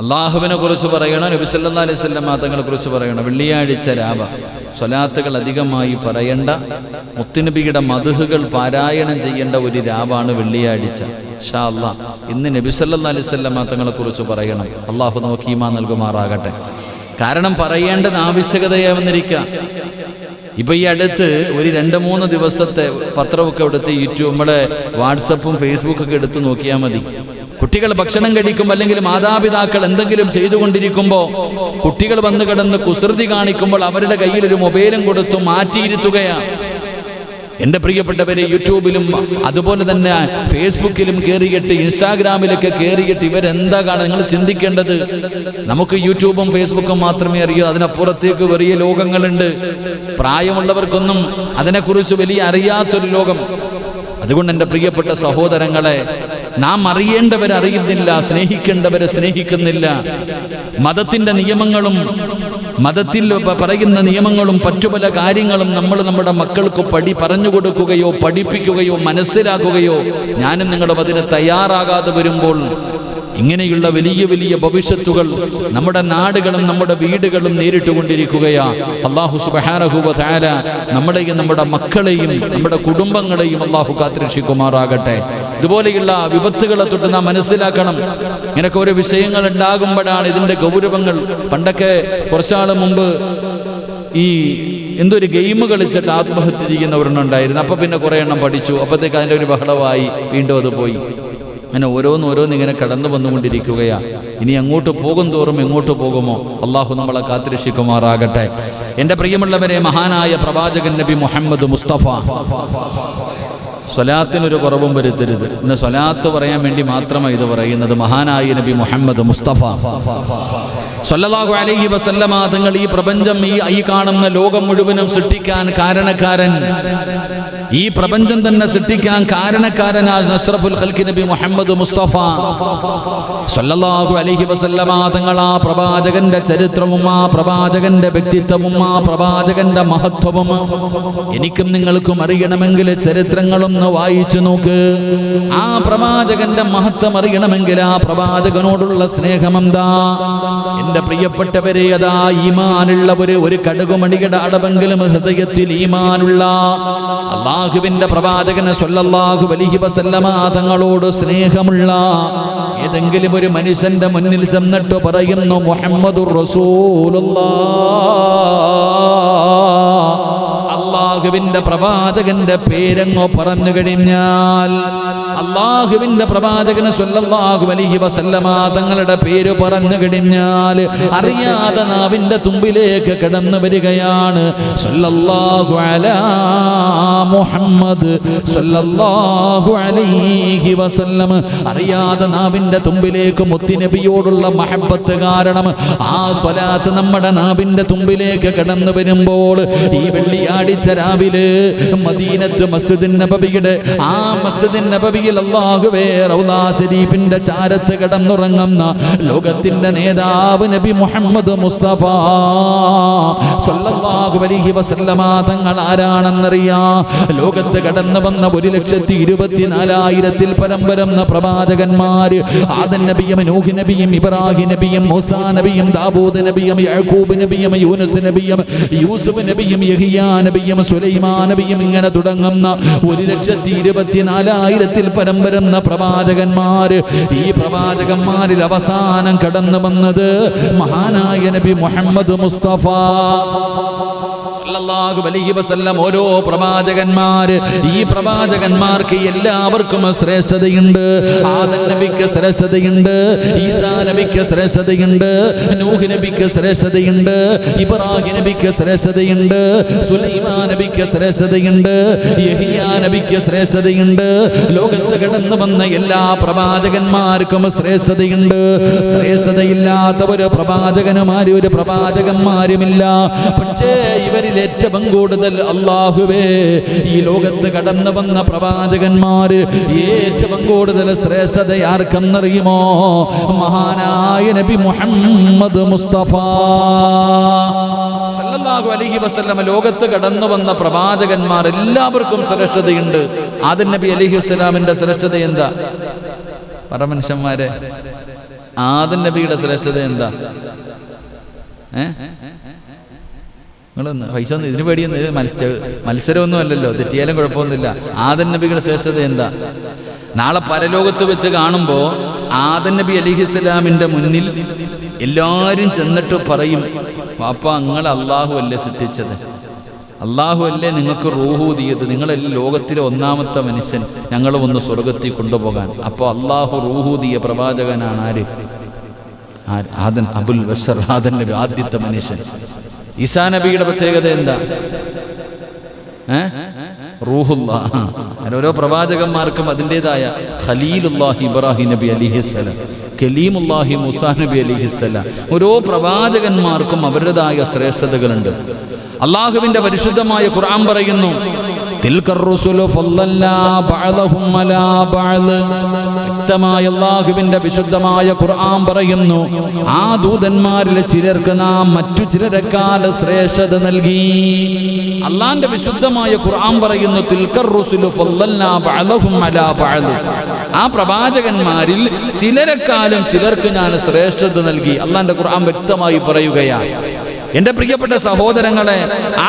അള്ളാഹുവിനെ കുറിച്ച് പറയണം, നബി സല്ലല്ലാഹു അലൈഹി വസല്ലം തങ്ങളെ കുറിച്ച് പറയണം. വെള്ളിയാഴ്ച രാവ സ്വലാത്തുകൾ അധികമായി പറയേണ്ട, മുത്തുനബിയുടെ മദ്ഹുകൾ പാരായണം ചെയ്യേണ്ട ഒരു രാവാണ് വെള്ളിയാഴ്ച. ഇൻഷാ അല്ലാഹ് ഇന്ന് നബി സല്ലല്ലാഹു അലൈഹി വസല്ലം തങ്ങളെ കുറിച്ച് പറയണം. അള്ളാഹു നമുക്ക് ഈമാൻ നൽകുമാറാകട്ടെ. കാരണം പറയേണ്ടത് ആവശ്യകതയാവുന്നിരിക്കുക. ഇപ്പൊ ഈ അടുത്ത് ഒരു 2-3 ദിവസത്തെ പത്രമൊക്കെ എടുത്ത് യൂട്യൂബ്, നമ്മുടെ വാട്സപ്പും ഫേസ്ബുക്കൊക്കെ എടുത്ത് നോക്കിയാൽ മതി. കുട്ടികൾ ഭക്ഷണം കഴിക്കുമ്പോൾ അല്ലെങ്കിൽ മാതാപിതാക്കൾ എന്തെങ്കിലും ചെയ്തുകൊണ്ടിരിക്കുമ്പോൾ കുട്ടികൾ വന്ന് കിടന്ന് കുസൃതി കാണിക്കുമ്പോൾ അവരുടെ കയ്യിൽ ഒരു മൊബൈലും കൊടുത്തു മാറ്റിയിരുത്തുകയാണ്. എൻ്റെ പ്രിയപ്പെട്ടവരെ, യൂട്യൂബിലും അതുപോലെ തന്നെ ഫേസ്ബുക്കിലും കയറിയിട്ട് ഇൻസ്റ്റാഗ്രാമിലൊക്കെ കയറിയിട്ട് ഇവരെന്താ കാണുക? നിങ്ങൾ ചിന്തിക്കേണ്ടത്, നമുക്ക് യൂട്യൂബും ഫേസ്ബുക്കും മാത്രമേ അറിയൂ. അതിനപ്പുറത്തേക്ക് വലിയ ലോകങ്ങളുണ്ട്. പ്രായമുള്ളവർക്കൊന്നും അതിനെക്കുറിച്ച് വലിയ അറിയാത്തൊരു ലോകം. അതുകൊണ്ട് എൻ്റെ പ്രിയപ്പെട്ട സഹോദരങ്ങളെ, നാം അറിയേണ്ടവരെ അറിയുന്നില്ല, സ്നേഹിക്കേണ്ടവരെ സ്നേഹിക്കുന്നില്ല. മതത്തിൻ്റെ നിയമങ്ങളും മതത്തിൽ പറയുന്ന നിയമങ്ങളും മറ്റു പല കാര്യങ്ങളും നമ്മൾ നമ്മുടെ മക്കൾക്ക് പറഞ്ഞു കൊടുക്കുകയോ പഠിപ്പിക്കുകയോ മനസ്സിലാക്കുകയോ ഞാനും നിങ്ങളും അതിന് തയ്യാറാകാതെ വരുമ്പോൾ ഇങ്ങനെയുള്ള വലിയ വലിയ ഭവിഷ്യത്തുകൾ നമ്മുടെ നാടുകളും നമ്മുടെ വീടുകളും നേരിട്ടുകൊണ്ടിരിക്കുകയാണ്. അല്ലാഹു സുബ്ഹാനഹു വ തആല നമ്മളെയും നമ്മുടെ മക്കളെയും നമ്മുടെ കുടുംബങ്ങളെയും അല്ലാഹു കാത്തുരക്ഷിക്കുമാറാകട്ടെ. ഇതുപോലെയുള്ള വിപത്തുകളെ തൊട്ട് നാം മനസ്സിലാക്കണം. ഇങ്ങനൊക്കെ ഓരോ വിഷയങ്ങൾ ഉണ്ടാകുമ്പോഴാണ് ഇതിൻ്റെ ഗൗരവങ്ങൾ. പണ്ടൊക്കെ കുറച്ചാൾ മുമ്പ് ഈ എന്തൊരു ഗെയിം കളിച്ചിട്ട് ആത്മഹത്യ ചെയ്യുന്നവരുണ്ടായിരുന്നു. അപ്പം പിന്നെ കുറേ എണ്ണം പഠിച്ചു. അപ്പോഴത്തേക്ക് അതിൻ്റെ ഒരു ബഹളമായി, വീണ്ടും അത് പോയി. അങ്ങനെ ഓരോന്ന് ഇങ്ങനെ കടന്നു വന്നുകൊണ്ടിരിക്കുകയാണ്. ഇനി അങ്ങോട്ട് പോകും തോറും എങ്ങോട്ട് പോകുമോ? അള്ളാഹു നമ്മളെ കാത്തുരക്ഷിക്കുമാറാകട്ടെ. എൻ്റെ പ്രിയമുള്ളവരെ, മഹാനായ പ്രവാചകൻ നബി മുഹമ്മദ് മുസ്തഫ സ്വലാത്തിനൊരു കുറവും വരുത്തരുത്. ഇന്ന് സ്വലാത്ത് പറയാൻ വേണ്ടി മാത്രമാണ് ഇത് പറയുന്നത്. മഹാനായ നബി മുഹമ്മദ് മുസ്തഫ സല്ലല്ലാഹു അലൈഹി വസല്ലമ തങ്ങൾ ഈ പ്രപഞ്ചം, ഈ കാണുന്ന ലോകം മുഴുവനും സൃഷ്ടിക്കാൻ കാരണക്കാരൻ, ഈ പ്രപഞ്ചം തന്നെ സൃഷ്ടിക്കാൻ കാരണക്കാരനായ അഷ്റഫുൽ ഖൽഖി നബി മുഹമ്മദ് മുസ്തഫ സല്ലല്ലാഹു അലൈഹി വസല്ലമ തങ്ങൾ ആ പ്രവാചകന്റെ ചരിത്രവും ആ പ്രവാചകന്റെ വ്യക്തിത്വവും ആ പ്രവാചകന്റെ മഹത്വവും എനിക്കും നിങ്ങൾക്കും അറിയണമെങ്കിൽ ചരിത്രങ്ങളൊന്ന് വായിച്ചു നോക്ക്. ആ പ്രവാചകന്റെ മഹത്വം അറിയണമെങ്കിൽ ആ പ്രവാചകനോടുള്ള സ്നേഹം എന്താ? എൻ്റെ പ്രിയപ്പെട്ടവരെ, അതാ ഈമാനുള്ളവര് ഒരു കടുകുമണിയുടെ അടവെങ്കിലും ഹൃദയത്തിൽ ഈമാനുള്ള അല്ലാഹുവിന്റെ പ്രവാചകനെ സല്ലല്ലാഹു അലൈഹി വസല്ലമ തങ്ങളോട് സ്നേഹമുള്ള ഏതെങ്കിലും ഒരു മനുഷ്യന്റെ മുന്നിൽ ചെന്നിട്ട് പറയുന്നു മുഹമ്മദുർ റസൂലുള്ളാഹ്, അല്ലാഹുവിന്റെ പ്രവാചകന്റെ പേരങ്ങോ പറഞ്ഞു കഴിഞ്ഞാൽ, അല്ലാഹുവിന്റെ പ്രവാചകന് സല്ലല്ലാഹു അലൈഹി വസല്ലമ തങ്ങളുടെ പേര് പറഞ്ഞു കഴിഞ്ഞാൽ അറിയാതെ നാവിന്റെ തുമ്പിലേക്ക് കടന്നു വരികയാണ് സല്ലല്ലാഹു അലാ മുഹമ്മദ് സല്ലല്ലാഹു അലൈഹി വസല്ലം. അറിയാതെ നാവിന്റെ തുമ്പിലേക്ക് മുത്തുനബിയോടുള്ള മഹബത്ത് കാരണം ആ സ്വലാത്ത് നമ്മുടെ നാവിന്റെ തുമ്പിലേക്ക് കടന്നു വരുമ്പോൾ ഈ വെള്ളിയാഴ്ച രാവിലെ മദീനത്ത് മസ്ജിദുൻ നബവിയുടെ ആ മസ്ജിദുൻ നബവിയിൽ അല്ലാഹുവേ റൗളാ ശരീഫിന്റെ ചാരത്ത് കിടന്നുറങ്ങുന്ന ലോകത്തിന്റെ നേതാവ് നബി മുഹമ്മദ് മുസ്തഫ സല്ലല്ലാഹു അലൈഹി വസല്ലമ തങ്ങൾ ആരാണെന്നറിയാം? ലോകത്ത് കടന്നു വന്ന 1,24,000 പരം വരുന്ന പ്രവാചകന്മാര്, ആദം നബിയും നൂഹ് നബിയും ഇബ്രാഹിം നബിയും മൂസാ നബിയും ദാവൂദ് നബിയും യഅ്കൂബ് നബിയും യൂനുസ് നബിയും യൂസുഫ് നബിയും യഹ്യാ നബിയും സുലൈമാൻ നബിയും ഇങ്ങനെ തുടങ്ങുന്ന 1,24,000 പരം വരുന്ന പ്രവാചകന്മാര്. ഈ പ്രവാചകന്മാരിൽ അവസാനം കടന്നു വന്നത് മഹാനായ നബി മുഹമ്മദ് മുസ്തഫ സല്ലല്ലാഹു അലൈഹി വസല്ലം. ഓരോ പ്രവാചകന്മാര്, ഈ പ്രവാചകന്മാർക്ക് എല്ലാവർക്കും ശ്രേഷ്ഠതയുണ്ട്. ആദം നബിക്ക് ശ്രേഷ്ഠതയുണ്ട്, ഈസാ നബിക്ക് ശ്രേഷ്ഠതയുണ്ട്, നൂഹ് നബിക്ക് ശ്രേഷ്ഠതയുണ്ട്, ഇബ്രാഹിം നബിക്ക് ശ്രേഷ്ഠതയുണ്ട്, സുലൈമാൻ നബിക്ക് ശ്രേഷ്ഠതയുണ്ട്, യഹ്യാ നബിക്ക് ശ്രേഷ്ഠതയുണ്ട്. ലോകത്ത് കടന്നു വന്ന എല്ലാ പ്രവാചകന്മാർക്കും ശ്രേഷ്ഠതയുണ്ട്. ശ്രേഷ്ഠതയില്ലാത്ത ഒരു പ്രവാചകന്മാരും ഒരു പ്രവാചകന്മാരുമില്ല. പക്ഷേ ഇവരിൽ ഏറ്റവും കൂടുതൽ അല്ലാഹുവേ ഈ ലോകത്ത് കടന്നു വന്ന പ്രവാചകന്മാര് ഏറ്റവും കൂടുതൽ ശ്രേഷ്ഠത ആർക്കെന്നറിയുമോ? മഹാനായ നബി മുഹമ്മദ് മുസ്തഫ സല്ലല്ലാഹു അലൈഹി വസല്ലം. ലോകത്ത് കടന്നു വന്ന പ്രവാചകന്മാർ എല്ലാവർക്കും ശ്രേഷ്ഠതയുണ്ട്. ആദം നബി അലൈഹി വസല്ലമിന്റെ ശ്രേഷ്ഠത എന്താ? പറ മനുഷ്യന്മാരെ, ആദം നബിയുടെ ശ്രേഷ്ഠത എന്താ? നിങ്ങളൊന്ന് പൈസ ഒന്നും ഇതിന് പേടിയൊന്നും മത്സരമൊന്നും അല്ലല്ലോ, തെറ്റിയാലും കുഴപ്പമൊന്നുമില്ല. ആദം നബിയുടെ ശ്രേഷ്ഠത എന്താ? നാളെ പരലോകത്ത് വെച്ച് കാണുമ്പോൾ ആദം നബി അലിഹിസ്സലാമിൻ്റെ മുന്നിൽ എല്ലാവരും ചെന്നിട്ട് പറയും, വാപ്പ നിങ്ങൾ അള്ളാഹു അല്ലേ സൃഷ്ടിച്ചത്, അള്ളാഹു അല്ലേ നിങ്ങൾക്ക് റൂഹൂതിയത്, നിങ്ങളല്ലേ ലോകത്തിലെ ഒന്നാമത്തെ മനുഷ്യൻ, ഞങ്ങൾ ഒന്ന് സ്വർഗത്തിൽ കൊണ്ടുപോകാൻ. അപ്പോൾ അള്ളാഹു റൂഹൂതിയ പ്രവാചകനാണ് ആര്? ആദൻ അബുൽ ബഷർ, ആദൻ നബി, ആദ്യത്തെ മനുഷ്യൻ. ഈസാ നബിയുടെ പ്രത്യേകത എന്താ? റൂഹുല്ലാഹ്. ഓരോ പ്രവാചകന്മാർക്കും അതിൻ്റെതായ ഖലീലുല്ലാഹി ഇബ്രാഹിം നബി അലിഹിസ്സലാം, കലീമുല്ലാഹി മൂസാ നബി അലിഹിസ്സലാം. ഓരോ പ്രവാചകന്മാർക്കും അവരുടേതായ ശ്രേഷ്ഠതകളുണ്ട്. അള്ളാഹുവിന്റെ പരിശുദ്ധമായ ഖുർആൻ പറയുന്നു, വ്യക്തമായ അള്ളാഹുവിന്റെ വിശുദ്ധമായ ഖുർആൻ പറയുന്നു, ആ ദൂതന്മാരിലെ ചിലർക്ക് നാം മറ്റു ചിലരെക്കാൾ ശ്രേഷ്ഠത നൽകി. അള്ളാന്റെ വിശുദ്ധമായ ഖുർആൻ പറയുന്നു, തിൽക്കർ റുസുലു ഫളൽനാ ബഅദഹും അലാ ബഅദ്, ആ പ്രവാചകന്മാരിൽ ചിലരെക്കാളും ചിലർക്ക് ഞാൻ ശ്രേഷ്ഠത നൽകി. അള്ളാന്റെ ഖുർആൻ വ്യക്തമായി പറയുകയാണ്. എൻ്റെ പ്രിയപ്പെട്ട സഹോദരങ്ങളെ,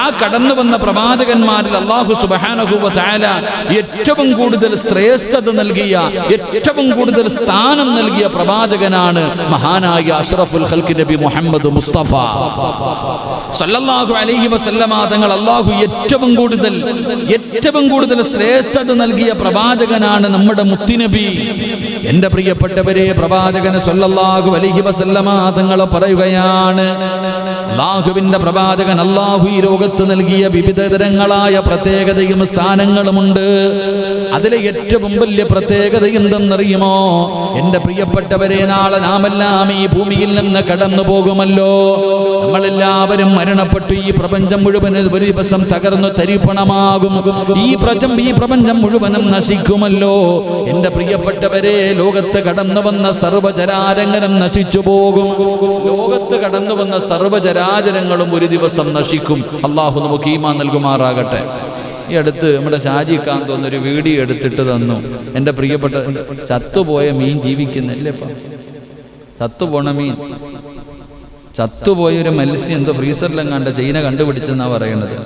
ആ കടന്നു വന്ന പ്രവാചകന്മാരിൽ അല്ലാഹു സുബ്ഹാനഹു വ തആല ഏറ്റവും കൂടുതൽ ശ്രേഷ്ഠത നൽകിയ, ഏറ്റവും കൂടുതൽ സ്ഥാനം നൽകിയ പ്രവാചകനാണ് മഹാനായ അഷ്റഫുൽ ഖൽഖ് നബി മുഹമ്മദ് മുസ്തഫ സല്ലല്ലാഹു അലൈഹി വസല്ലമ തങ്ങൾ. അല്ലാഹു ഏറ്റവും കൂടുതൽ ശ്രേഷ്ഠത നൽകിയ പ്രവാചകനാണ് നമ്മുടെ മുത്തുനബി. എൻ്റെ പ്രിയപ്പെട്ടവരെ, പ്രവാചകന് സല്ലല്ലാഹു അലൈഹി വസല്ലമ തങ്ങൾ പറയുകയാണ്, അല്ലാഹുവിന്റെ പ്രവാചകൻ അല്ലാഹു ഈ ലോകത്ത് നൽകിയ വിവിധ തരങ്ങളായ പ്രത്യേകതയും സ്ഥാനങ്ങളുമുണ്ട്. അതിലെ ഏറ്റവും വലിയ പ്രത്യേകത എന്തെന്നറിയുമോ? എൻ്റെ പ്രിയപ്പെട്ടവരെ, നാളെ നാമെല്ലാം ഈ ഭൂമിയിൽ നിന്ന് കടന്നു പോകുമല്ലോ. നമ്മളെല്ലാവരും മരണപ്പെട്ടു ഈ പ്രപഞ്ചം മുഴുവൻ ഒരു ദിവസം തകർന്നു തരിപ്പണമാകും. ഈ പ്രപഞ്ചം മുഴുവനും നശിക്കുമല്ലോ. എൻ്റെ പ്രിയപ്പെട്ടവരെ, ലോകത്ത് കടന്നു വന്ന സർവ്വചരാചരങ്ങളും നശിച്ചു പോകും. ലോകത്ത് കടന്നു വന്ന സർവ്വചരാചരങ്ങളും ഒരു ദിവസം നശിക്കും. അള്ളാഹു നമുക്ക് ഈമാൻ നൽകുമാറാകട്ടെ. ഈ അടുത്ത് നമ്മുടെ ഷാജിക്കാൻ തോന്നുന്നൊരു വീഡിയോ എടുത്തിട്ട് തന്നു. എൻ്റെ പ്രിയപ്പെട്ട ചത്തുപോയ മീൻ ജീവിക്കുന്നില്ലേപ്പ, ചത്തുപോണ മീൻ, ചത്തുപോയൊരു മത്സ്യം എന്തോ ഫ്രീസറിലെങ്ങാണ്ട് ചൈന കണ്ടുപിടിച്ചെന്നാ പറയണത്.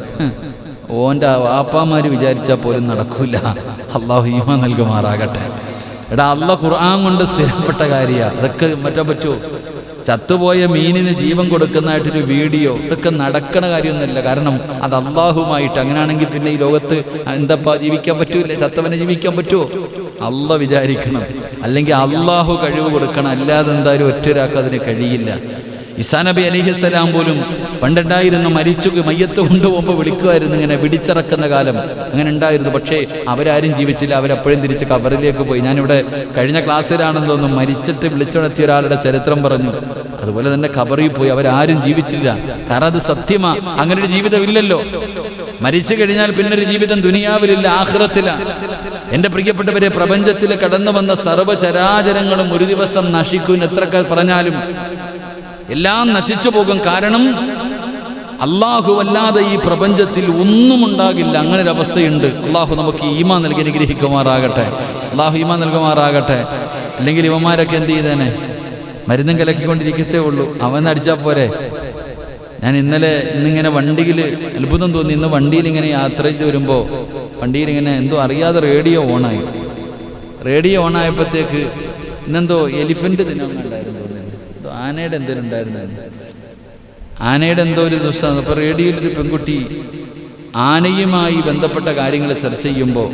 ഓൻ്റെ വാപ്പാമാര് വിചാരിച്ചാൽ പോലും നടക്കൂല. അള്ളാഹു ഈമാൻ നൽകുമാറാകട്ടെ. എടാ, അള്ളാഹ് ഖുർആൻ കൊണ്ട് സ്ഥിരപ്പെട്ട കാര്യമാണ്. അതൊക്കെ മാറ്റാൻ പറ്റുമോ? ചത്തുപോയ മീനിന് ജീവൻ കൊടുക്കുന്നതായിട്ടൊരു വീഡിയോ, ഇതൊക്കെ നടക്കണ കാര്യമൊന്നുമില്ല. കാരണം അത് അള്ളാഹുമായിട്ട്. അങ്ങനെയാണെങ്കിൽ പിന്നെ ഈ ലോകത്ത് എന്തപ്പാ ജീവിക്കാൻ പറ്റൂലേ? ചത്തവനെ ജീവിക്കാൻ പറ്റുമോ? അള്ളാഹ് വിചാരിക്കണം, അല്ലെങ്കിൽ അള്ളാഹു കഴിവ് കൊടുക്കണം. അല്ലാതെ എന്തായാലും ഒറ്റൊരാൾക്ക് അതിന് കഴിയില്ല. ഈസാ നബി അലൈഹിസ്സലാം പോലും പണ്ടുണ്ടായിരുന്നു, മയ്യത്ത് കൊണ്ടുപോകുമ്പോൾ വിളിക്കുമായിരുന്നു, ഇങ്ങനെ പിടിച്ചിറക്കുന്ന കാലം അങ്ങനെ ഉണ്ടായിരുന്നു. പക്ഷേ അവരാരും ജീവിച്ചില്ല, അവരപ്പോഴും തിരിച്ച് ഖബറിലേക്ക് പോയി. ഞാനിവിടെ കഴിഞ്ഞ ക്ലാസ്സിലാണെന്ന് തോന്നുന്നു മരിച്ചിട്ട് വിളിച്ചുണർത്തിയ ഒരാളുടെ ചരിത്രം പറഞ്ഞു. അതുപോലെ തന്നെ ഖബറിൽ പോയി, അവരാരും ജീവിച്ചില്ല. കാരണം അത് സത്യമാ, അങ്ങനെ ഒരു ജീവിതമില്ലല്ലോ. മരിച്ചു കഴിഞ്ഞാൽ പിന്നൊരു ജീവിതം ദുനിയാവിലില്ല, ആഖിറത്തിലാണ്. എൻ്റെ പ്രിയപ്പെട്ടവരെ, പ്രപഞ്ചത്തിൽ കടന്നു വന്ന സർവ്വചരാചരങ്ങളും ഒരു ദിവസം നശിക്കും. എത്രയൊക്കെ പറഞ്ഞാലും എല്ലാം നശിച്ചു പോകും. കാരണം അള്ളാഹു അല്ലാതെ ഈ പ്രപഞ്ചത്തിൽ ഒന്നും ഉണ്ടാകില്ല. അങ്ങനെ ഒരു അവസ്ഥയുണ്ട്. അള്ളാഹു നമുക്ക് ഈമാൻ നൽകി അനുഗ്രഹിക്കുമാറാകട്ടെ. അള്ളാഹു ഈമാൻ നൽകുമാറാകട്ടെ. അല്ലെങ്കിൽ ഇവന്മാരൊക്കെ എന്ത് ചെയ്തേനെ? മരുന്നും കലക്കിക്കൊണ്ടിരിക്കത്തേ ഉള്ളൂ. അവൻ അടിച്ചാൽ പോരെ. ഞാൻ ഇന്നിങ്ങനെ വണ്ടിയിൽ അത്ഭുതം തോന്നി. ഇന്ന് വണ്ടിയിൽ ഇങ്ങനെ യാത്ര ചെയ്ത് വരുമ്പോൾ വണ്ടിയിൽ ഇങ്ങനെ എന്തോ അറിയാതെ റേഡിയോ ഓണായി. റേഡിയോ ഓണായപ്പോഴത്തേക്ക് ഇന്നെന്തോ എലിഫന്റ് ദിനമുണ്ടായിരുന്നു, ആനയുടെ എന്തോരം ഉണ്ടായിരുന്നു. ആനയുടെ എന്തോ ഒരു ദിവസം അപ്പോൾ റേഡിയോയിലൊരു പെൺകുട്ടി ആനയുമായി ബന്ധപ്പെട്ട കാര്യങ്ങൾ ചർച്ച ചെയ്യുമ്പോൾ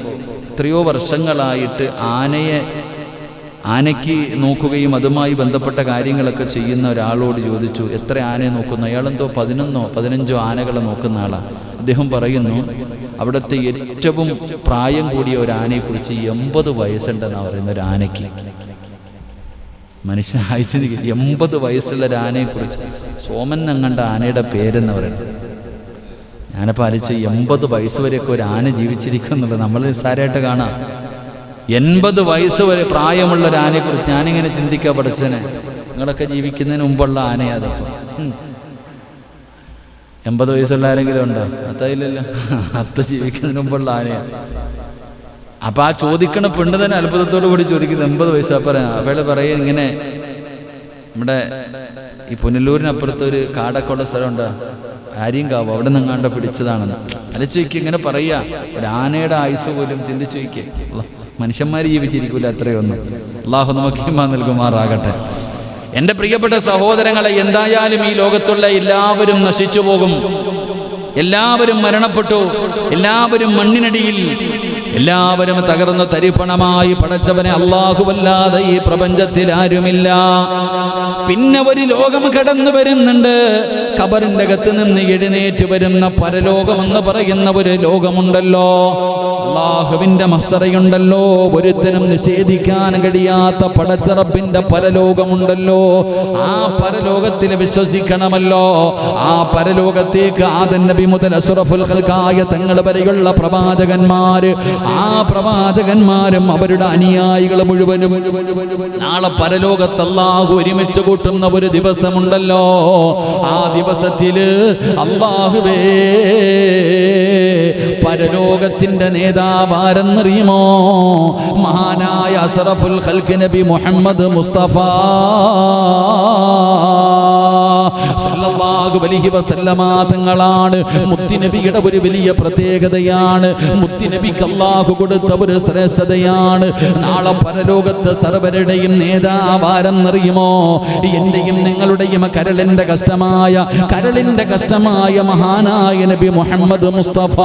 എത്രയോ വർഷങ്ങളായിട്ട് ആനയ്ക്ക് നോക്കുകയും അതുമായി ബന്ധപ്പെട്ട കാര്യങ്ങളൊക്കെ ചെയ്യുന്ന ഒരാളോട് ചോദിച്ചു, എത്ര ആനയെ നോക്കുന്നു? അയാളെന്തോ 15 ആനകളെ നോക്കുന്ന ആളാണ്. അദ്ദേഹം പറയുന്നു, അവിടുത്തെ ഏറ്റവും പ്രായം കൂടിയ ഒരു ആനയെക്കുറിച്ച് 80 വയസ്സുണ്ടെന്നാണ് പറയുന്ന ഒരു ആനയ്ക്ക്. മനുഷ്യൻ അയച്ചു 80 വയസ്സുള്ള ഒരു ആനയെക്കുറിച്ച്. സോമൻ അങ്ങണ്ട ആനയുടെ പേരെന്ന് പറയുന്നത്. ഞാനപ്പോൾ ആലോചിച്ചു, 80 വയസ്സ് വരെയൊക്കെ ഒരു ആന ജീവിച്ചിരിക്കുന്നുള്ളത് നമ്മൾ നിസ്സാരമായിട്ട് കാണാം. 80 വയസ്സ് വരെ പ്രായമുള്ള ഒരു ആനയെക്കുറിച്ച് ഞാനിങ്ങനെ ചിന്തിക്കുക, പഠിച്ചനെ നിങ്ങളൊക്കെ ജീവിക്കുന്നതിന് മുമ്പുള്ള ആനയാതപ്പം. 80 വയസ്സുള്ള ആരെങ്കിലും ഉണ്ടോ? അത്തയില്ലല്ലോ. അത്ത ജീവിക്കുന്നതിന് മുമ്പുള്ള ആനയാണ്. അപ്പം ആ ചോദിക്കണ പെണ്ണ് തന്നെ അത്ഭുതത്തോടു കൂടി ചോദിക്കുന്നത് 80 വയസ്സാ പറയാം. അവളെ പറയും ഇങ്ങനെ നമ്മുടെ ഈ പുനലൂരിനപ്പുറത്ത് ഒരു കാടൊക്കെയുള്ള സ്ഥലമുണ്ട്, ആര്യങ്കാവ്, അവിടെ നിങ്ങാണ്ട് പിടിച്ചതാണെന്ന്. അലച്ചോയ്ക്ക് ഇങ്ങനെ പറയുക, ഒരു ആനയുടെ ആയുസ് പോലും ചിന്തിച്ചു വയ്ക്കേ. മനുഷ്യന്മാർ ജീവിച്ചിരിക്കൂല അത്രയൊന്നും. അള്ളാഹു നമുക്ക് ഈമാൻ നൽകുമാറാകട്ടെ. എൻ്റെ പ്രിയപ്പെട്ട സഹോദരങ്ങളെ, എന്തായാലും ഈ ലോകത്തുള്ള എല്ലാവരും നശിച്ചു പോകും, എല്ലാവരും മരണപ്പെട്ടു, എല്ലാവരും മണ്ണിനടിയിൽ, എല്ലാവരും തകർന്ന് തരിപ്പണമായി. പടച്ചവനെ അല്ലാഹുവല്ലാതെ ഈ പ്രപഞ്ചത്തിൽ ആരുമില്ല. പിന്നെ ഒരു ലോകം കടന്നു വരുന്നുണ്ട്. ഖബറിന്റെ അകത്ത് നിന്ന് എഴുന്നേറ്റ് വരുന്ന പരലോകമെന്ന് പറയുന്ന ഒരു ലോകമുണ്ടല്ലോ, അല്ലാഹുവിന്റെ മഹ്ശറയുണ്ടല്ലോ, ഒരുത്തനും നിഷേധിക്കാൻ കഴിയാത്ത പടച്ചറബിന്റെ പരലോകമുണ്ടല്ലോ. ആ പരലോകത്തിൽ വിശ്വസിക്കണമല്ലോ. ആ പരലോകത്തേക്ക് ആദം നബി മുതൽ അഷ്റഫുൽ ഖൽഖായ തങ്ങൾ വരെയുള്ള പ്രവാചകന്മാര്, ആ പ്രവാചകന്മാരും അവരുടെ അനുയായികൾ മുഴുവനും നാളെ പരലോകത്ത് അല്ലാഹു ഒരുമിച്ച് കൂട്ടുന്ന ഒരു ദിവസമുണ്ടല്ലോ. ആ ദിവസത്തില് അല്ലാഹുവേ, പരലോകത്തിന്റെ നേതാവാരെന്നറിയുമോ? മഹാനായ അഷ്റഫുൽ ഖൽഖ് നബി മുഹമ്മദ് മുസ്തഫ സല്ലല്ലാഹു അലൈഹി വസല്ലമ തങ്ങളാണ്. മുത്തുനബിയുടെ ഒരു വലിയ പ്രത്യേകതയാണ്, മുത്തുനബിക്ക് അല്ലാഹു കൊടുത്ത ഒരു ശ്രേഷ്ഠതയാണ്. നാളെ പരലോകത്ത് സർവരുടെയും നേതാവാരെന്നറിയുമോ? എന്റെയും നിങ്ങളുടെയും കരളിന്റെ കഷ്ടമായ മഹാനായ നബി മുഹമ്മദ് മുസ്തഫ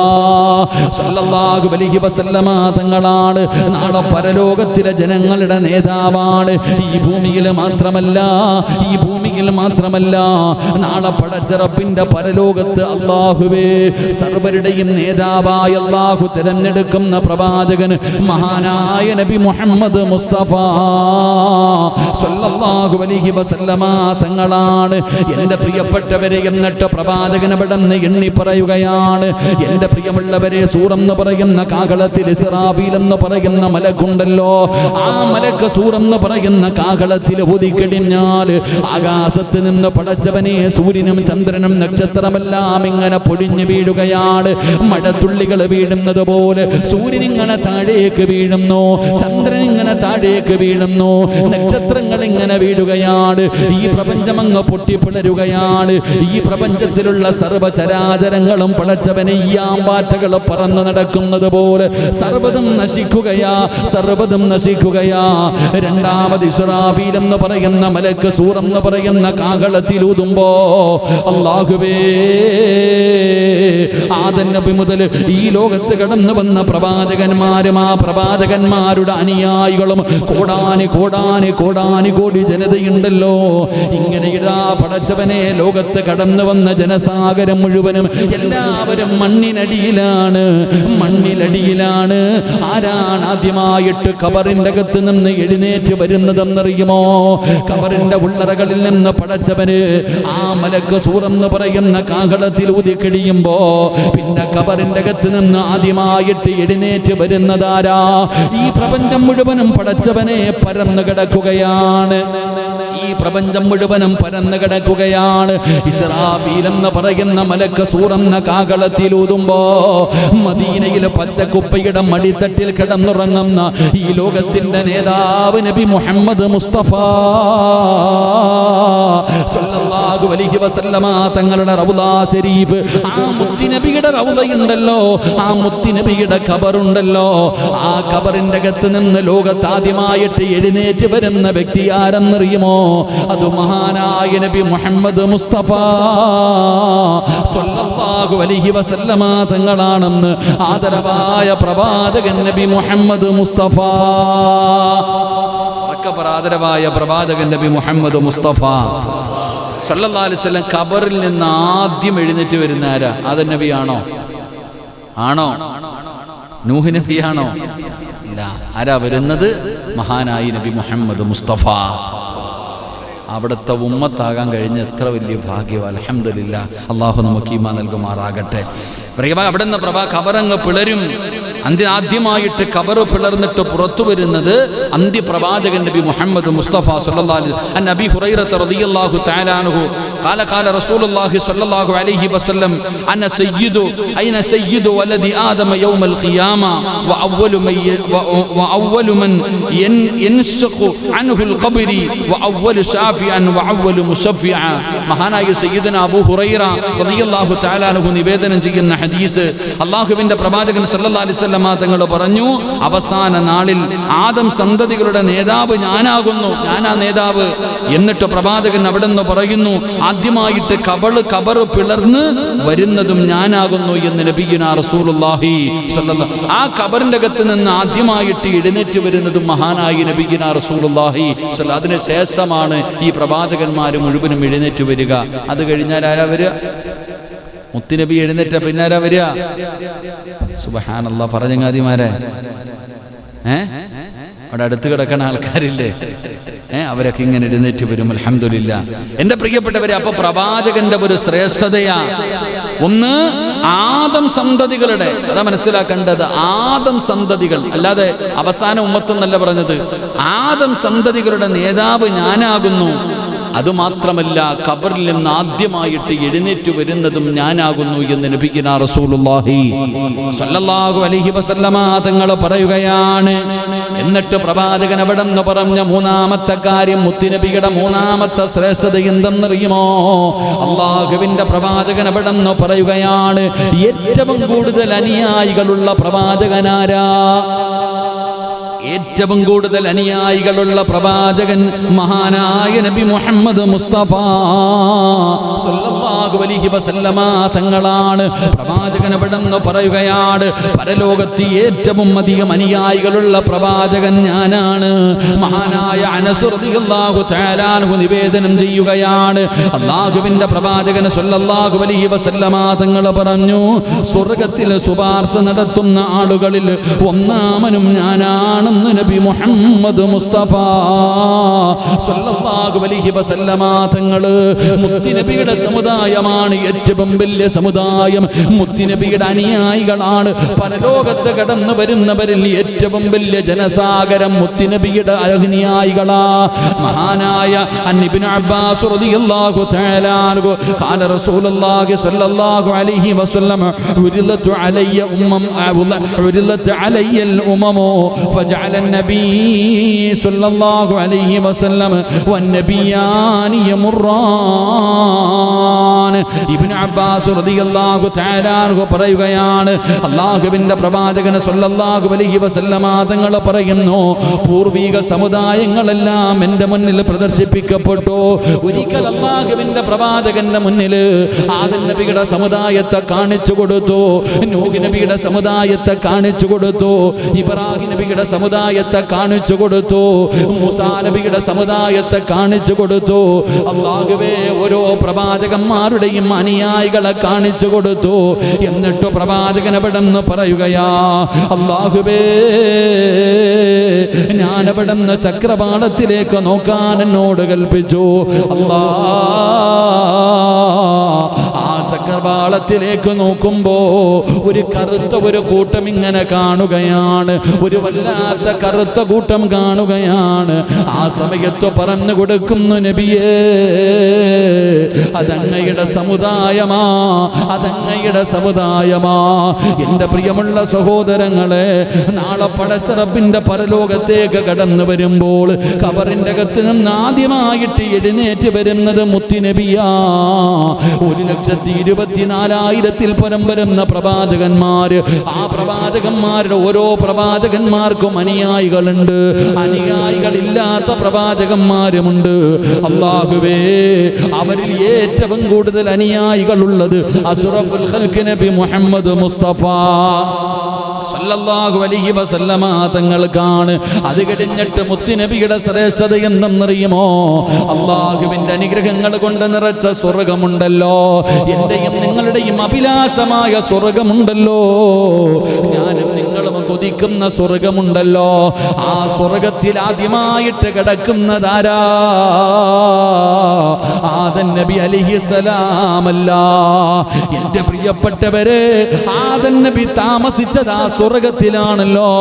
സല്ലല്ലാഹു അലൈഹി വസല്ലമ തങ്ങളാണ്. നാളെ പരലോകത്തിലെ ജനങ്ങളുടെ നേതാവാണ്. ഈ ഭൂമിയിൽ മാത്രമല്ല നാളെ പടച്ച റബ്ബിന്റെ പരലോകത്ത് അല്ലാഹുവേ, സർവരുടെയും നേതാവായ അല്ലാഹു തിരഞ്ഞെടുക്കുന്ന പ്രവാചകൻ മഹാനായ നബി മുഹമ്മദ് മുസ്തഫ സല്ലല്ലാഹു അലൈഹി വസല്ലമ തങ്ങളാണ്. എൻ്റെ പ്രിയപ്പെട്ടവരെ, എന്നിട്ട് പ്രവാചകൻ അവിടുന്ന് എണ്ണി പറയുകയാണ്, എൻ്റെ പ്രിയമുള്ളവരെ, സൂറെന്ന് പറയുന്ന കാഹളത്തിൽ ഇസ്രാഫീൽ എന്ന് പറയുന്ന മലക്കുണ്ടല്ലോ, ആ മലക്ക് സൂറെന്ന് പറയുന്ന കാഹളത്തിൽ ഊതിക്കഴിഞ്ഞാൽ ആകാശത്ത് നിന്ന് പടച്ചവനെ സൂര്യനും ചന്ദ്രനും നക്ഷത്രമെല്ലാം ഇങ്ങനെ പൊടിഞ്ഞു വീഴുകയാണ്. മഴത്തുള്ളികൾ വീഴുന്നത് പോലെ സൂര്യൻ ഇങ്ങനെ താഴേക്ക് വീഴുന്നു, ചന്ദ്രൻ ഇങ്ങനെ താഴേക്ക് വീഴുന്നു, നക്ഷത്രങ്ങൾ ഇങ്ങനെ വീഴുകയാണ്. ഈ പ്രപഞ്ചം അങ്ങ് പൊട്ടിപ്പിളരുകയാണ്. ഈ പ്രപഞ്ചത്തിലുള്ള സർവചരാചരങ്ങളും പടച്ചവനെ ഈ ആമ്പാറ്റകൾ പറന്നു നടക്കുന്നത് പോലെ സർവ്വതും നശിക്കുകയാ. രണ്ടാമത് ഇസ്രാഫീൽ എന്ന് പറയുന്ന മലക്ക് സൂറെന്ന് പറയുന്ന കാഹളത്തിലൂതുമ്പോ അല്ലാഹുവേ, ആദം നബി മുതൽ ഈ ലോകത്ത് കടന്നു വന്ന പ്രവാചകന്മാരും ആ പ്രവാചകന്മാരുടെ അനുയായികളും കോടാനി ജനതയുണ്ടല്ലോ. ഇങ്ങനെ ഇതാ പടച്ചവനെ, ലോകത്ത് കടന്നു വന്ന ജനസാഗരം മുഴുവനും എല്ലാവരും മണ്ണിനടിയിലാണ്. ആരാണ് ആദ്യമായിട്ട് ഖബറിന്റെ അകത്ത് നിന്ന് എഴുന്നേറ്റ് വരുന്നതെന്നറിയുമോ? ഖബറിന്റെ ഉള്ളറകളിൽ നിന്ന് പടച്ചവന് ആ മലക്ക് സൂറെന്ന് പറയുന്ന കാഹളത്തിൽ ഊതി കഴിയുമ്പോ പിന്നെ ഖബറിന്റെ അകത്ത് നിന്ന് ആദ്യമായിട്ട് എഴുന്നേറ്റ് വരുന്നതാരാ? ഈ പ്രപഞ്ചം മുഴുവനും പടച്ചവനെ പരന്നു കിടക്കുകയാണ്. ഇസ്രാഫീൽ എന്ന് പറയുന്ന മലക്ക് സൂറെന്ന കാഹളത്തിലൂതുമ്പോ മദീനയിലെ പച്ചക്കുപ്പയുടെ മടിത്തട്ടിൽ കിടന്നുറങ്ങുന്ന ഈ ലോകത്തിന്റെ നേതാവ് നബി മുഹമ്മദ് മുസ്തഫ സല്ലല്ലാഹു അലൈഹി വസല്ലമ തങ്ങളുടെ റൗള ശരീഫ്, ആ മുത്തുനബിയുടെ റൗളയുണ്ടല്ലോ, ആ മുത്തുനബിയുടെ ഖബറുണ്ടല്ലോ, ആ ഖബറിന്റെ അകത്ത് നിന്ന് ലോകത്ത് ആദ്യമായിട്ട് എഴുന്നേറ്റ് വരുന്ന വ്യക്തി ആരെന്നറിയുമോ? അത് മഹാനായ നബി മുഹമ്മദ് മുസ്തഫ സല്ലല്ലാഹു അലൈഹി വസല്ലമ തങ്ങളാണെന്ന് ആദരവായ പ്രവാചകൻ നബി മുഹമ്മദ് മുസ്തഫ, ആദരവായ പ്രവാചകൻ നബി മുഹമ്മദ് മുസ്തഫ സല്ലല്ലാഹു അലൈഹി വസല്ലം ഖബറിൽ നിന്ന് ആദ്യം എഴുന്നേറ്റ് വരുന്ന ആരാ? ആദം നബിയാണോ? നൂഹ് നബിയാണോ? ഇല്ല. ആരാ വരുന്നത്? മഹാനായി നബി മുഹമ്മദ് മുസ്തഫ. അവിടുത്തെ ഉമ്മത്താകാൻ കഴിഞ്ഞ എത്ര വലിയ ഭാഗ്യം! അൽഹംദുലില്ലാ. അള്ളാഹു നമുക്ക് ഈമാൻ നൽകുമാറാകട്ടെ. അവിടുന്ന് ഖബറങ്ങ് പിളരും. ആദ്യമായിട്ട് ഖബറ് പിളർന്നിട്ട് പുറത്തു വരുന്നത് അന്ത്യപ്രവാചകൻ നബി മുഹമ്മദ് മുസ്തഫ സല്ലല്ലാഹു അലൈഹി വസല്ലം. അൻ അബീ ഹുറൈറ റളിയല്ലാഹു തആല അൻഹു قال قال رسول الله صلى الله عليه وسلم أنا سيد أين سيد ولد آدم يوم القيامة وأول من ينشق عنه القبر وأول شافعا وأول مشفعا. മഹാനായ സയ്യിദുനാ അബൂ ഹുറൈറ റളിയല്ലാഹു തആല അൻഹു നിവേദനം ചെയ്യുന്ന ഹദീസ്, അല്ലാഹുവിന്റെ പ്രവാചകൻ സല്ലല്ലാഹു അലൈഹി വസല്ലം തങ്ങൾ പറഞ്ഞു, അവസാന നാളിൽ ആദം സന്തതികളുടെ നേതാവ് ഞാനാകുന്നു, ഞാനാ നേതാവ്. എന്നിട്ട് പ്രവാചകൻ അവിടെ നിന്ന് പറയുന്നു, ആദ്യമായിട്ട് കബർ പിളർന്ന് വരുന്നതും ഞാനാകുന്നു എന്ന് നബിയുനാ റസൂലുള്ളാഹി സ്വല്ലല്ലാഹു. ആ കബറിന്റെ അകത്ത് നിന്ന് ആദ്യമായിട്ട് എഴുന്നേറ്റ് വരുന്നതും മഹാനായി നബിയുനാ റസൂലുള്ളാഹി സ്വല്ലല്ലാഹു. അതിന് ശേഷമാണ് ഈ പ്രവാചകന്മാർ മുഴുവനും എഴുന്നേറ്റ് വരിക. അത് കഴിഞ്ഞാൽ ആരാ വരിക? മുത്തുനബി എഴുന്നേറ്റ പിന്നാരാ വരിക? സുബ്ഹാനല്ലാഹ്. പറഞ്ഞങ്ങാതിമാരെ അവിടെ അടുത്ത് കിടക്കണ ആൾക്കാരില്ലേ, അവരൊക്കെ ഇങ്ങനെ എഴുന്നേറ്റ് വരും. അൽഹംദുലില്ലാഹ്. എന്റെ പ്രിയപ്പെട്ടവരെ, അപ്പൊ പ്രവാചകന്റെ ഒരു ശ്രേഷ്ഠതയാ ഒന്ന് ആദം സന്തതികളുടെ, അതാ മനസ്സിലാക്കേണ്ടത്. ആദം സന്തതികൾ, അല്ലാതെ അവസാന ഉമ്മത്തെന്നല്ല പറഞ്ഞത്. ആദം സന്തതികളുടെ നേതാവ് ഞാനാകുന്നു. അതുമാത്രമല്ല, ഖബറിൽ നിന്ന് ആദ്യമായിട്ട് എഴുന്നേറ്റ് വരുന്നതും ഞാനാകുന്നു എന്ന് നബിയുനാ റസൂലുള്ളാഹി സ്വല്ലല്ലാഹു അലൈഹി വസല്ലമ തങ്ങൾ പറയുകയാണ്. എന്നിട്ട് പ്രവാചകൻ അവിടെ നിന്ന് പറഞ്ഞ മൂന്നാമത്തെ കാര്യം, മുത്തുനബിയുടെ മൂന്നാമത്തെ ശ്രേഷ്ഠത എന്തെന്നറിയുമോ? അല്ലാഹുവിന്റെ പ്രവാചകൻ അവിടെ നിന്ന് പറയുകയാണ്, ഏറ്റവും കൂടുതൽ അനുയായികളുള്ള പ്രവാചകനാരാ? ഏറ്റവും കൂടുതൽ അനുയായികളുള്ള പ്രവാചകൻ മഹാനായ നബി മുഹമ്മദ് മുസ്തഫ സല്ലല്ലാഹു അലൈഹി വസല്ലമ തങ്ങളാണ്. പ്രവാചകൻ അവിടെ നിന്ന് പറയുകയാണ്, പരലോകത്ത് ഏറ്റവും അധികം അനുയായികളുള്ള പ്രവാചകൻ ഞാനാണ്. മഹാനായ അനസ് റളിയല്ലാഹു തആല അൻഹു നിവേദനം ചെയ്യുകയാണ്, അല്ലാഹുവിന്റെ പ്രവാചകൻ സല്ലല്ലാഹു അലൈഹി വസല്ലമ തങ്ങൾ പറഞ്ഞു, സ്വർഗ്ഗത്തിൽ ശുപാർശ നടത്തുന്ന ആളുകളിൽ ഒന്നാമനും ഞാനാണ് നബി മുഹമ്മദ് മുസ്തഫ സല്ലല്ലാഹു അലൈഹി വസല്ലമ തങ്ങൾ. മുത്തുനബിയുടെ സമുദായമാണ് ഏറ്റവും വലിയ സമുദായം. മുത്തുനബിയുടെ അനുയായികളാണ് പരലോകത്ത് കടന്നു വരുന്നവരിൽ ഏറ്റവും വലിയ ജനസാഗരം. മുത്തുനബിയുടെ അനുയായികളാ. മഹാനായ ഇബ്നു അബ്ബാസ് റളിയല്ലാഹു തആല അൻഹു ഖാല റസൂലുള്ളാഹി സ്വല്ലല്ലാഹു അലൈഹി വസല്ലം ഉരിലതു അലയ്യ അലയ്യൽ ഉമമു ഫജഅല النبي صلى الله عليه وسلم والنبيان يمران. ഇബ്നു അബ്ബാസ് റളിയല്ലാഹു തആല അൻഹു പറയുകയാണ്, അല്ലാഹുവിന്റെ പ്രവാചകൻ സല്ലല്ലാഹു അലൈഹി വസല്ലമ തങ്ങൾ പറയുന്നു, പൂർവിക സമുദായങ്ങളെല്ലാം എൻ്റെ മുന്നിൽ പ്രദർശിപ്പിക്കപ്പെട്ടു. ഒരിക്കൽ അല്ലാഹുവിന്റെ പ്രവാചകന്റെ മുന്നിൽ ആദം നബിയുടെ സമുദായത്തെ കാണിച്ചു കൊടുത്തു, നൂഹ് നബിയുടെ സമുദായത്തെ കാണിച്ചു കൊടുത്തു, ഇബ്രാഹിം നബിയുടെ സമുദായത്തെ കാണിച്ചു കൊടുത്തു, മൂസാ നബിയുടെ സമുദായത്തെ കാണിച്ചു കൊടുത്തു. അല്ലാഹുവേ, ഓരോ പ്രവാചകന്മാരുടെയും അനുയായികളെ കാണിച്ചു കൊടുത്തു. എന്നിട്ട് പ്രവാചകൻ അവിടെ നിന്ന് പറയുകയാ, അല്ലാഹുവേ, ഞാൻ അവിടെ നിന്ന് ചക്രവാളത്തിലേക്ക് നോക്കാൻ എന്നോട് കൽപ്പിച്ചു. ആ ചക്രവാളത്തിലേക്ക് നോക്കുമ്പോ ഒരു കറുത്ത ഒരു കൂട്ടം ഇങ്ങനെ കാണുകയാണ്, ഒരു വല്ലാത്ത കറുത്ത കൂട്ടം കാണുകയാണ്. ആ സമയത്ത് പറഞ്ഞു കൊടുക്കുന്നു, നബിയേ, അതങ്ങയുടെ സമുദായമാ, അതങ്ങയുടെ സമുദായമാ. എൻ്റെ പ്രിയമുള്ള സഹോദരങ്ങളെ, നാളെ പടച്ച റബ്ബിന്റെ പരലോകത്തേക്ക് കടന്നു വരുമ്പോൾ ഖബറിന്റെ അകത്ത് നിന്ന് ആദ്യമായിട്ട് എഴുന്നേറ്റ് വരുന്നത് മുത്തുനബിയാ. 1,24,000 പരം വരുന്ന പ്രവാചകന്മാര്. ആ പ്രവാചകന്മാരുടെ ഓരോ പ്രവാചകന്മാർക്കും അനുയായികളുണ്ട്, അനുയായികളില്ലാത്ത പ്രവാചകന്മാരുമുണ്ട്. അല്ലാഹുവേ, അവരിൽ ഏറ്റവും കൂടുതൽ അനുയായികളുള്ളത് അഷ്റഫുൽ ഖൽഖ് നബി മുഹമ്മദ് മുസ്തഫ സല്ലല്ലാഹു അലൈഹി വസല്ലമ തങ്ങൾക്കാണ്. അത് കഴിഞ്ഞിട്ട് മുത്തുനബിയുടെ ശ്രേഷ്ഠത എന്തെന്നറിയുമോ? അല്ലാഹുവിന്റെ അനുഗ്രഹങ്ങൾ കൊണ്ട് നിറച്ച സ്വർഗമുണ്ടല്ലോ, എന്റെയും നിങ്ങളുടെയും അഭിലാഷമായ സ്വർഗമുണ്ടല്ലോ, ഞാനും നിങ്ങളും ഉദിക്കുന്ന സ്വർഗമുണ്ടല്ലോ, ആ സ്വർഗത്തിൽ ആദ്യമായിട്ട് കിടക്കുന്നതാരാ? ആദം നബി അലൈഹിസ്സലാമല്ല. എന്റെ പ്രിയപ്പെട്ടവരെ, ആദം നബി താമസിച്ചത് ആ സ്വർഗത്തിലാണല്ലോ.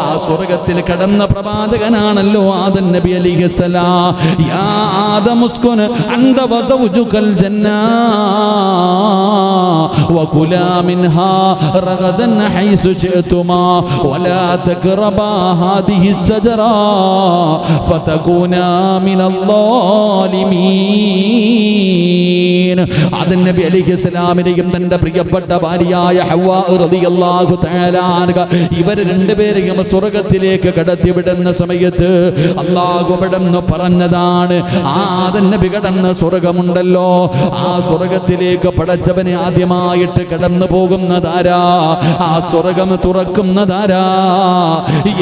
ആ സ്വർഗത്തിൽ കടന്ന പ്രവാചകനാണല്ലോ ആദം നബി അലൈഹിസ്സലാം. യാ ആദം ഉസ്കുൻ അൻത വസൗജുകൽ ജന്നാ വകുലാ മിൻഹാ റഗദൻ ഹൈസു ശിഅ്തുമാ വലാ തഖറബാ ഹാദിഹി الشجرة فتكونا من الظالمين. ആദം നബി അലൈഹിസ്സലാമിനെയും തന്റെ പ്രിയപ്പെട്ട ഭാര്യയായ ഹവ്വാ റളിയല്ലാഹു തആല അൻഹ ഇവരെ രണ്ടുപേരെയും സ്വർഗ്ഗത്തിലേക്ക് കടത്തിവിടുന്ന സമയത്ത് അല്ലാഹു അവിടുന്ന് പറഞ്ഞതാണ്, ആദം നബി കടന്ന സ്വർഗ്ഗമുണ്ടല്ലോ, ആ സ്വർഗ്ഗത്തിലേക്ക് പടച്ചവനെ ആദ്യമായിട്ട് കടന്നു പോകുന്നതാരാ? ആ സ്വർഗ്ഗം തുറക്കുന്നതാരാ?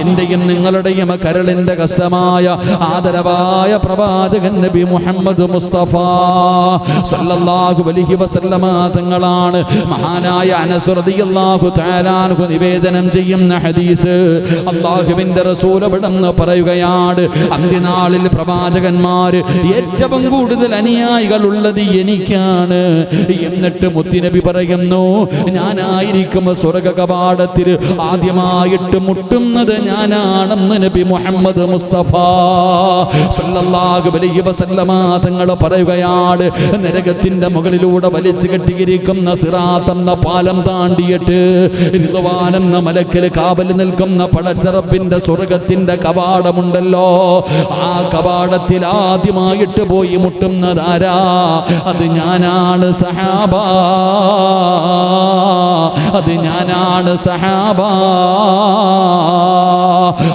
എന്റെയും നിങ്ങളുടെയും കരളിന്റെ കഷ്ടമായ ആദരവായ പ്രവാചകൻ നബി മുഹമ്മദ് മുസ്തഫ സല്ലല്ലാഹു അലൈഹി വസല്ലമ തങ്ങളാണ്. മഹാനായ അനസ് റളിയല്ലാഹു തആല അൻഹു നിവേദനം ചെയ്യുന്ന ഹദീസ്, അല്ലാഹുവിന്റെ റസൂൽ അവിടുന്ന് പറയുകയാണ്, അന്ത്യനാളിൽ പ്രവാചകന്മാര് ഏറ്റവും കൂടുതൽ അനുയായികൾ ഉള്ളത് എനിക്കാണ്. എന്നിട്ട് മുത്തുനബി പറയുന്നു, ഞാനായിരിക്കും സ്വർഗ്ഗ കവാടത്തിൽ ആദ്യമായിട്ട് മുട്ടുന്നത് ഞാനാണെന്ന് നബി മുഹമ്മദ് മുസ്തഫ സല്ലല്ലാഹു അലൈഹി വസല്ലമ തങ്ങൾ പറയുകയാണ്. നരകത്തിന്റെ മുകളിലൂടെ വലിച്ചു കെട്ടിയിരിക്കുന്ന സിറാത്ത് എന്ന പാലം താണ്ടിയിട്ട് റിദ്വാൻ എന്ന മലക്കിൽ കാവൽ നിൽക്കുന്ന പടച്ചറപ്പിന്റെ സ്വർഗത്തിന്റെ കവാടമുണ്ടല്ലോ, ആ കവാടത്തിൽ ആദ്യമായിട്ട് പോയി മുട്ടുന്നതാരാ? അത് ഞാനാണ് സഹാബ, അത് ഞാനാണ് സഹാബ.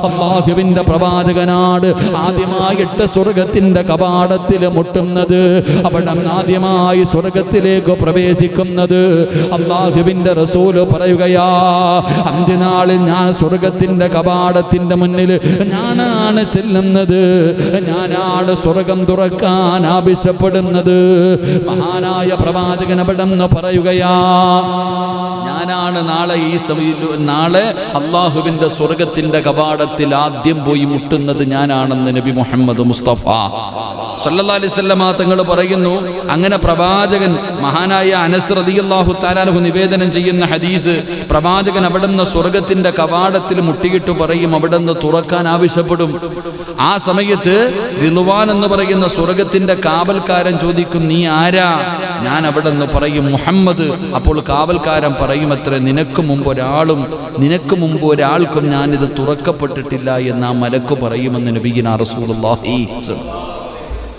അല്ലാഹുവിന്റെ പ്രവാചകനാണ് ആദ്യമായിട്ട് സ്വർഗത്തിന്റെ കവാടത്തിൽ മുട്ടുന്നത്. അവിടെ ആദ്യമായി സ്വർഗത്തിലേക്ക് പ്രവേശിക്കുന്നത് അല്ലാഹുവിന്റെ റസൂൽ പറയുകയാ, അന്ത്യനാളിൽ ഞാൻ സ്വർഗത്തിന്റെ കവാടത്തിന്റെ മുന്നിൽ ഞാനാണ് ചെല്ലുന്നത്, ഞാനാണ് സ്വർഗം തുറക്കാൻ ആവശ്യപ്പെടുന്നത്. മഹാനായ പ്രവാചകൻ അവിടെ നിന്ന് പറയുകയാ, ഞാനാണ് നാളെ അല്ലാഹുവിന്റെ സ്വർഗത്തിന്റെ കവാടത്തിൽ ആദ്യം പോയി മുട്ടുന്നത് ഞാനാണെന്ന് നബി മുഹമ്മദ് മുസ്തഫ സല്ലല്ലാഹു അലൈഹി വസല്ലം തങ്ങൾ പറയുന്നു. അങ്ങനെ പ്രവാചകൻ മഹാനായ അനസ് റളിയല്ലാഹു തആല അൻഹു നിവേദനം ചെയ്യുന്ന ഹദീസ്, പ്രവാചകൻ അവിടുന്ന് സ്വർഗത്തിന്റെ കവാടത്തിൽ മുട്ടിയിട്ട് പറയും, അവിടുന്ന് തുറക്കാൻ ആവശ്യപ്പെടും. ആ സമയത്ത് റിദ്വാൻ എന്ന് പറയുന്ന സ്വർഗത്തിന്റെ കാവൽക്കാരൻ ചോദിക്കും, നീ ആരാ? ഞാൻ അവിടുന്ന് പറയും, മുഹമ്മദ്. അപ്പോൾ കാവൽക്കാരൻ പറയും, അത്ര നിനക്ക് മുമ്പ് ഒരാൾക്കും ഞാനിത് തുറക്കപ്പെട്ടിട്ടില്ല എന്ന് ആ മലക്ക് പറയുമെന്ന് നബിയിന റസൂലുള്ളാഹി.